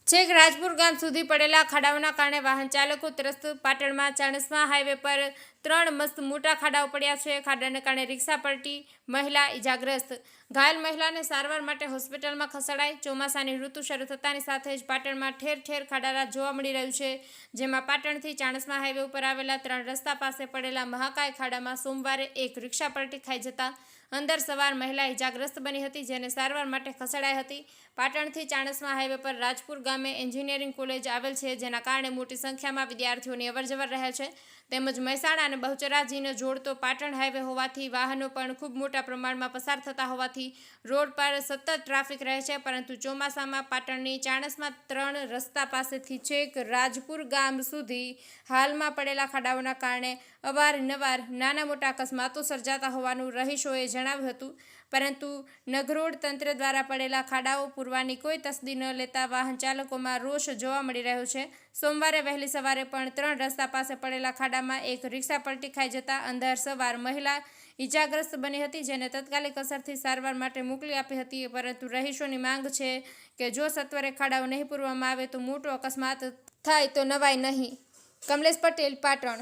છેક રાજપુર ગામ સુધી પડેલા ખાડાઓના કારણે વાહન ચાલકો ત્રસ્ત. પાટણમાં ચાણસ્મા હાઈવે પર 3 મસ્ત મોટા ખાડાઓ પડ્યા છે. ખાડાને કારણે રિક્ષા પલટી, મહિલા ઈજાગ્રસ્ત. ઘાયલ મહિલાને સારવાર માટે હોસ્પિટલમાં ખસેડાઈ. ચોમાસાની ઋતુ શરૂ થતાની સાથે જ પાટણમાં ઠેર ઠેર ખાડારા જોવા મળી રહ્યું છે. જેમાં પાટણથી ચાણસ્મા હાઈવે ઉપર આવેલા 3 રસ્તા પાસે પડેલા મહાકાય ખાડામાં સોમવારે એક રિક્ષા પલટી ખાઈ જતા અંદર સવાર મહિલા ઈજાગ્રસ્ત બની હતી, જેને સારવાર માટે ખસેડાઈ હતી. પાટણથી ચાણસ્મા હાઈવે પર રાજપુર ગામે એન્જિનિયરિંગ કોલેજ આવેલ છે, જેના કારણે મોટી સંખ્યામાં વિદ્યાર્થીઓની અવરજવર રહે છે. તેમજ મહેસાણા અને બહુચરાજીને જોડતો પાટણ હાઈવે હોવાથી વાહનો પણ ખૂબ મોટા પ્રમાણમાં પસાર થતા હોવાથી રોડ પર સતત ટ્રાફિક રહે છે. પરંતુ ચોમાસામાં પાટણની ચાણસ્મા 3 રસ્તા પાસેથી છેક રાજપુર ગામ સુધી હાલમાં પડેલા ખાડાઓના કારણે અવારનવાર નાના મોટા અકસ્માતો સર્જાતા હોવાનું રહીશોએ જણાવ્યું હતું. પરંતુ નગરોડ તંત્ર દ્વારા પડેલા ખાડાઓ પૂરવાની કોઈ તસદી ન લેતા વાહન ચાલકોમાં રોષ જોવા મળી રહ્યો છે. સોમવારે વહેલી સવારે પણ 3 રસ્તા પાસે પડેલા ખાડામાં એક રિક્ષા પલટી ખાઈ જતા અંદર સવાર મહિલા ઈજાગ્રસ્ત બની હતી, જેને તાત્કાલિક અસરથી સારવાર માટે મોકલી આપી હતી. પરંતુ રહીશોની માંગ છે કે જો સત્વરે ખાડાઓ નહીં પૂરવામાં આવે તો મોટો અકસ્માત થાય તો નવાઈ નહીં. કમલેશ પટેલ, પાટણ.